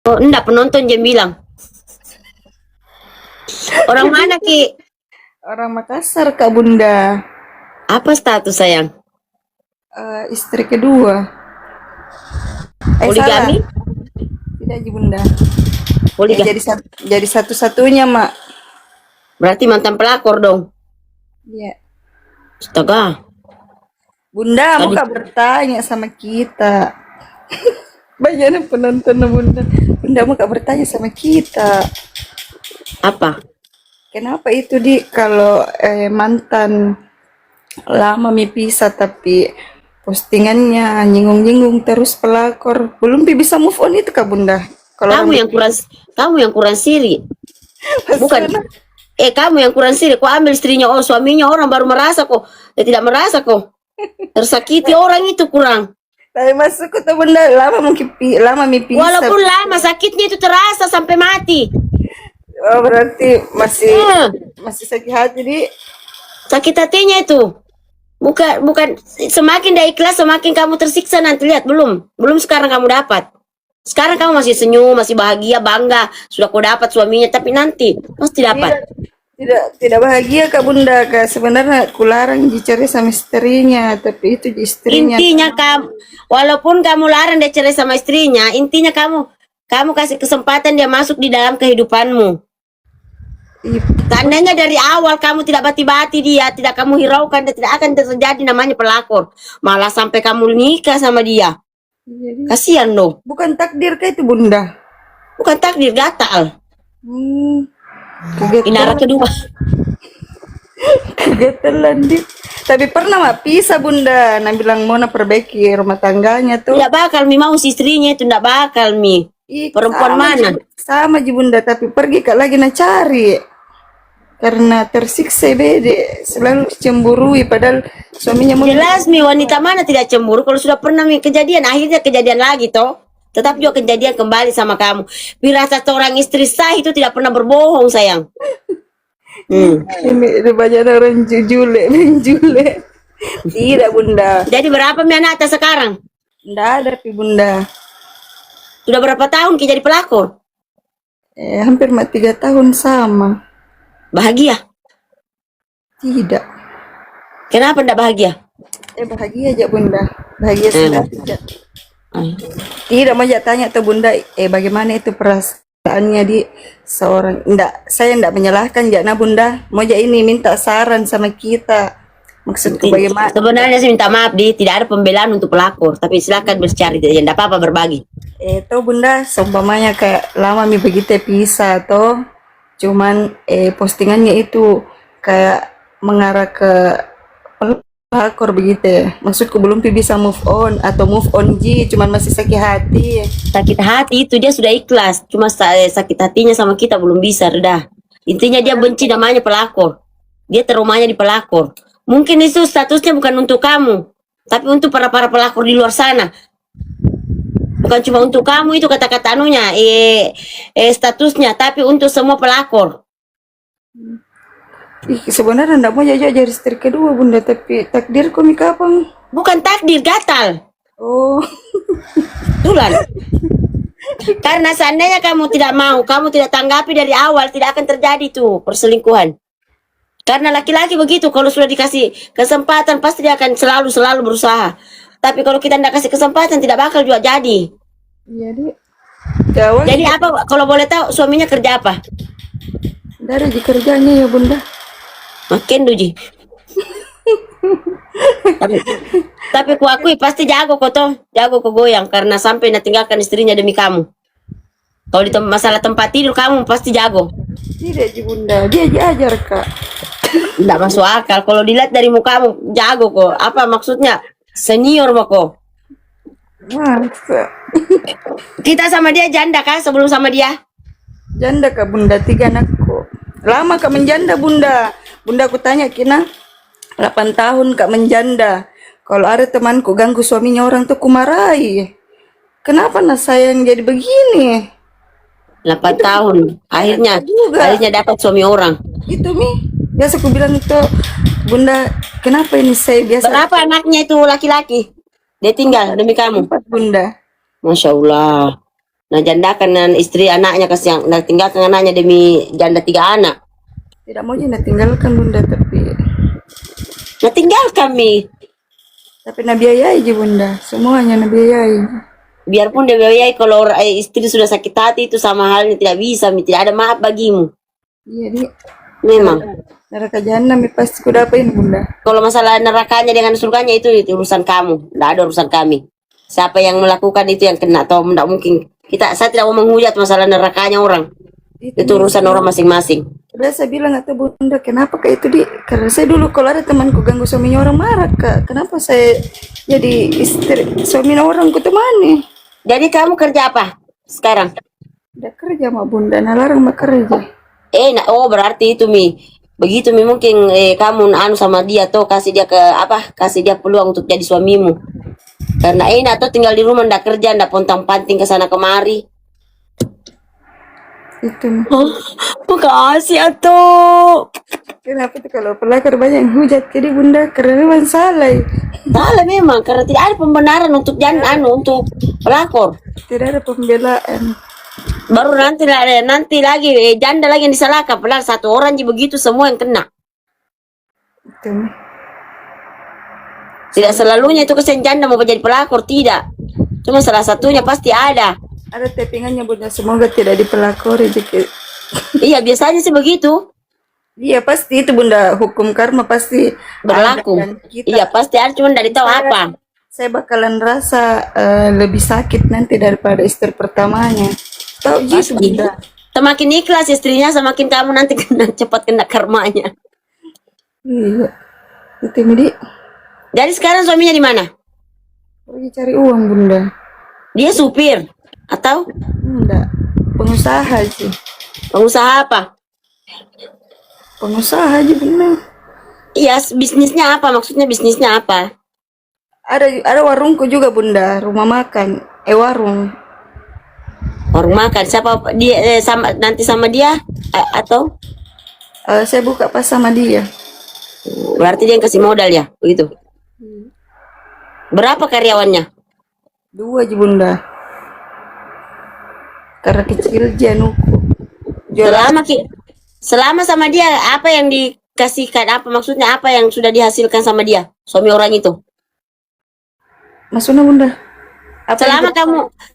Oh, enggak, penonton dia bilang. Orang mana, Ki? Orang Makassar, Kak Bunda. Apa status sayang? Istri kedua. Salah. Poligami? Tidak, Ji Bunda. Poligami. Jadi satu-satunya, Mak. Berarti mantan pelakor dong. Iya. Astaga. Bunda, mau Tadi Kak bertanya sama kita. Banyak penonton Bunda. Bunda mau Kak bertanya sama kita. apa? Kenapa itu kalau mantan lama pisah tapi postingannya nyinggung-nyinggung terus pelakor belum bisa move on itu Kak Bunda? Kalau Kamu yang kurang, kamu yang kurang siri. Bukan. Kamu yang kurang siri. Kok ambil istrinya, oh suaminya orang baru merasa kok. Dia tidak merasa kok. Tersakiti orang itu kurang. Tapi masuk ke Bunda lama lama pisah. Walaupun lama sakitnya itu terasa sampai mati. Oh, berarti masih sakit hati sakit hatinya itu. Bukan semakin dia ikhlas semakin kamu tersiksa nanti. Lihat belum sekarang kamu dapat. Sekarang kamu masih senyum, masih bahagia, bangga sudah kau dapat suaminya, tapi nanti pasti dapat. Tidak bahagia Kak Bunda, Kak. Sebenarnya aku larang dicerai sama istrinya, tapi itu istrinya. Intinya walaupun kamu larang dia cerai sama istrinya, intinya kamu kasih kesempatan dia masuk di dalam kehidupanmu. Tandanya dari awal kamu tidak bati-bati dia, tidak kamu hiraukan, dia tidak akan terjadi namanya pelakor. Malah sampai kamu nikah sama dia. Kasihan loh. Bukan takdir kah itu Bunda? Bukan takdir, gatal. Inara kedua. Kegatelan Tapi pernah pisah Bunda. Nah bilang mau perbaiki rumah tangganya tuh. Tidak bakal mau si istrinya itu, tidak bakal perempuan mana? Sama Ji Bunda, tapi pergi Kak lagi cari. Karena tersiksa bede, selalu cemburui padahal suaminya mau. Jelas wanita mana tidak cemburu kalau sudah pernah kejadian, akhirnya kejadian lagi toh. Tetap juga kejadian kembali sama kamu. Firasat seorang istri sah itu tidak pernah berbohong sayang. Ini banyak orang menjule. Tidak Bunda. Jadi berapa anak sekarang? Tidak ada Bunda. Sudah berapa tahun jadi pelakor? Hampir 3 tahun sama. Bahagia? Tidak. Kenapa tidak bahagia? Bahagia aja Bunda. Bahagia sudah tidak. Tidak mau tanya tuh Bunda, bagaimana itu perasaannya seorang. Saya tidak menyalahkan Nah Bunda. Mau ini minta saran sama kita. Maksudku bagaimana? Sebenarnya saya minta maaf tidak ada pembelaan untuk pelakor, tapi silakan bercari, tidak apa-apa berbagi. Itu Bunda, seumpamanya kayak lama begitu pisah toh. Cuman postingannya itu kayak mengarah ke pelakor begitu ya. Maksudku belum bisa move on atau move on cuman masih sakit hati. Sakit hati itu dia sudah ikhlas, cuma sakit hatinya sama kita belum bisa reda. Intinya dia benci namanya pelakor. Dia traumanya di pelakor. Mungkin itu statusnya bukan untuk kamu, tapi untuk para pelakor di luar sana. Bukan cuma untuk kamu itu kata-kata statusnya, tapi untuk semua pelakor. Sebenarnya enggak mau jadi istri kedua Bunda, tapi takdirku kapan? Bukan takdir, gatal. Oh. Tulan. Karena seandainya kamu tidak mau, kamu tidak tanggapi dari awal, tidak akan terjadi tuh perselingkuhan. Karena laki-laki begitu, kalau sudah dikasih kesempatan pasti dia akan selalu berusaha. Tapi kalau kita tidak kasih kesempatan tidak bakal juga jadi. Jadi apa kalau boleh tahu suaminya kerja apa? Dari kerjanya ya Bunda. Makin duji. tapi kuakui pasti jago goyang karena sampai tinggalkan istrinya demi kamu. Kalau di masalah tempat tidur kamu pasti jago. Tidak Bunda, dia ajar Kak. Tidak masuk akal. Kalau dilihat dari mukamu jago kok. Apa maksudnya? Senior kok. Kita sama dia janda kan sebelum sama dia? Janda Kak Bunda, 3 anakku. Lama Kak menjanda Bunda. Bunda aku tanya Kina, 8 tahun Kak menjanda. Kalau ada temanku ganggu suaminya orang tuh kumarahi. Kenapa saya yang jadi begini? 8 tahun. Akhirnya dapat suami orang. Itu biasa aku bilang itu Bunda, kenapa ini saya biasa. Berapa anaknya itu laki-laki? Dia tinggal demi kamu. 4 Bunda. Masya Allah. Nah jandakan dengan istri anaknya kasih yang nah, tinggalkan anaknya demi janda 3 anak. Tidak mau janda tinggalkan bunda, Nah tinggal kami. tapi nabiayai je bunda, semuanya nabiayai. Biarpun dia biayai kalau istri sudah sakit hati itu sama halnya tidak bisa, Mi. Tidak ada maaf bagimu. Iya di Memang. neraka jahanam pasti ku dapain bunda. Kalau masalah nerakanya dengan surganya itu urusan kamu. Tidak ada urusan kami. Siapa yang melakukan itu yang kena atau tidak mungkin. Saya tidak mau menghujat masalah nerakanya orang. Itu urusan orang masing-masing. Udah saya bilang atau bunda, kenapa kayak itu di? Karena saya dulu kalau ada temanku ganggu suaminya orang marah kak. Kenapa saya jadi istri suaminya orang ku temani? Jadi kamu kerja apa sekarang? Udah kerja sama bunda, nalarang mah kerja. Oh berarti itu Mi. Begitu Mi mungkin kamu anu sama dia tuh kasih dia kasih dia peluang untuk jadi suamimu. Karena enak tuh tinggal di rumah ndak kerja ndak pontang-panting ke sana kemari. Itu Oh, makasih atuh. kenapa tuh kalau pelakor banyak yang hujat jadi bunda, karena memang salah. Salah memang karena tidak ada pembenaran untuk untuk pelakor. Tidak ada pembelaan. Baru nanti lagi janda lagi yang disalahkan. Padahal satu orang aja begitu semua yang kena. Itu Tidak selalunya itu kesian janda mau jadi pelakor, tidak. Cuma salah satunya pasti ada. ada tappingannya bunda, semoga tidak dipelakori dikit. Iya biasanya sih begitu. Iya pasti itu bunda, hukum karma pasti Berlaku. ada, dan Iya pasti ada cuma dari tahu apa. saya bakalan rasa lebih sakit nanti daripada istri pertamanya. Tahu gitu Pasti. bunda. Semakin ikhlas istrinya, semakin kamu nanti cepat kena karmanya. Iya. Itu Midi, Jadi sekarang suaminya di mana? pergi cari uang bunda. Dia supir atau Enggak, pengusaha sih. pengusaha apa? Pengusaha aja bunda. Iya, bisnisnya apa? Maksudnya bisnisnya apa? Ada warungku juga bunda, rumah makan. Warung. Warung makan. Siapa dia nanti sama dia atau Saya buka pas sama dia. berarti dia yang kasih modal ya? Begitu. Berapa karyawannya? 2 aja bunda. Karena kecil januku. Selama sama dia apa yang dikasihkan, apa maksudnya apa yang sudah dihasilkan sama dia suami orang itu? Maksudnya bunda? Apa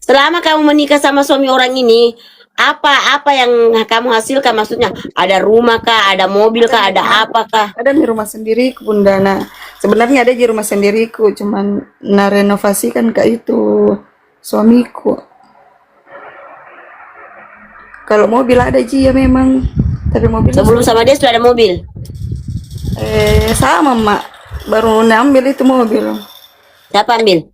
Selama kamu menikah sama suami orang ini, apa yang kamu hasilkan? Maksudnya ada rumah kah, ada mobil kah, ada apa kah? ada di rumah sendiriku bunda. Nah sebenarnya ada di rumah sendiriku, cuman renovasikan kayak itu suamiku. Kalau mobil ada ji ya memang, tapi mobil Sebelum sama dia sudah ada mobil. sama mak, baru ngambil itu mobil. Siapa ambil?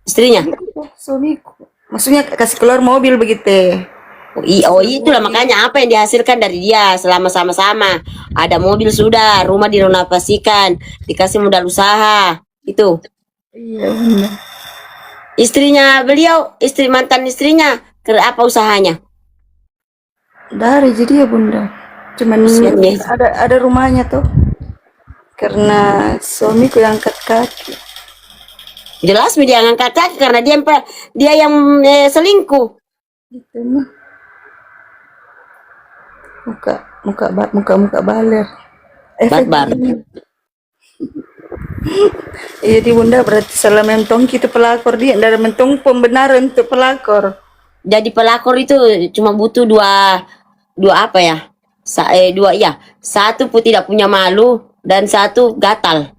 Istrinya. Suamiku, maksudnya kasih keluar mobil begitu. Oh itulah makanya apa yang dihasilkan dari dia selama sama-sama. Ada mobil sudah, rumah direnovasikan, dikasih modal usaha. Itu. Iya bunda. Istrinya beliau, mantan istrinya, apa usahanya? Dari jadi ya bunda, cuman Kasian ya. ada rumahnya tuh, karena suamiku yang angkat kaki. Jelas dia ngangkat kaki karena dia yang selingkuh. Gitu mah. Muka baler. Barbar. Iya di bunda, berarti salah mentong kita pelakor dia, dari mentong pembenaran untuk pelakor. Jadi pelakor itu cuma butuh dua apa ya? Dua ya. Satu pun tidak punya malu dan satu gatal.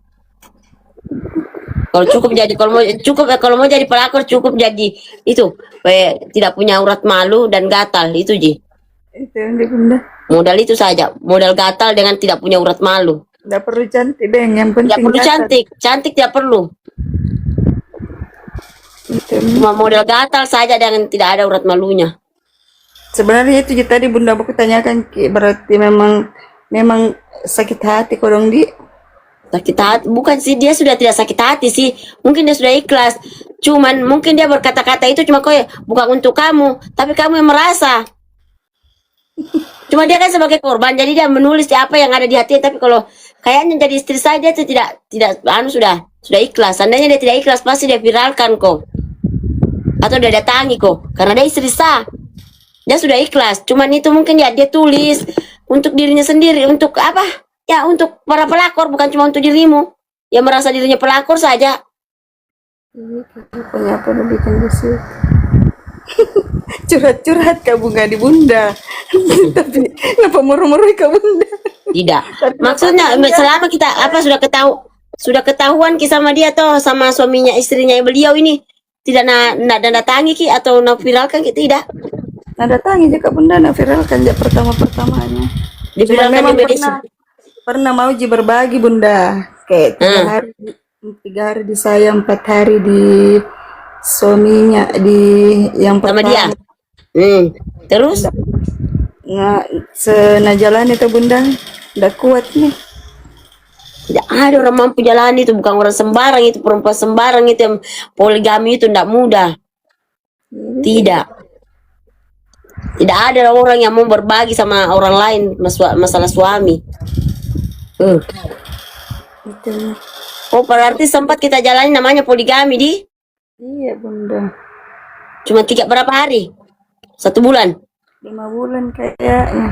Kalau kalau mau jadi pelakor cukup jadi itu tidak punya urat malu dan gatal itu Ji. Itu yang di bunda. Modal itu saja, modal gatal dengan tidak punya urat malu. Nggak perlu cantik deh, yang penting Tidak perlu gatal. cantik tidak perlu. Itu. Cuma modal gatal saja dengan tidak ada urat malunya. Sebenarnya itu tadi bunda aku tanyakan, berarti memang sakit hati kodong di. Sakit hati, bukan sih dia sudah tidak sakit hati sih, mungkin dia sudah ikhlas. Cuman mungkin dia berkata-kata itu cuma bukan untuk kamu, tapi kamu yang merasa. Cuma dia kan sebagai korban, jadi dia menulis apa yang ada di hatinya. Tapi kalau kayaknya jadi istri saya dia itu tidak sudah ikhlas. Seandainya dia tidak ikhlas pasti dia viralkan kok. atau dia datangi kok, karena dia istri sah. Dia sudah ikhlas. Cuman itu mungkin ya dia tulis untuk dirinya sendiri, untuk apa? Ya untuk para pelakor, bukan cuma untuk dirimu. Yang merasa dirinya pelakor saja. Punya apa udah bikin di situ. Curhat-curhat ke bunga di bunda. Tapi kenapa murmur-murmur ke bunda? Tidak. Maksudnya selama kita apa sudah ketahuan ki sama dia toh, sama suaminya istrinya beliau ini tidak nak datangi ki atau nak viralkan ki, tidak. Nah datangi aja bunda, nak viralkan aja pertama-pertamanya. Diviralkan memang di media. pernah mau ji berbagi bunda, kayak 3 hari di saya, 4 hari di suaminya, di yang Sama dia. pertama. Terus Nggak senajalan itu bunda, udah kuat nih. tidak ada orang mampu jalan itu, bukan orang sembarang itu, perempuan sembarang itu yang poligami itu tidak mudah. Tidak. Tidak ada orang yang mau berbagi sama orang lain masalah suami. Itu. Oh, berarti sempat kita jalani namanya poligami di? Iya bunda. Cuma berapa hari? 1 bulan. 5 bulan kayaknya.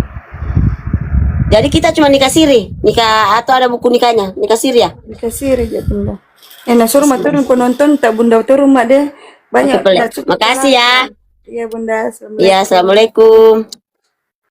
Jadi kita cuma nikah siri, nikah atau ada buku nikahnya, nikah siri ya? Dikasih aja bunda. Nah suruh turun penonton tak bunda turun mak deh. Banyak. Oke, makasih ya. Iya bunda. Iya, assalamualaikum.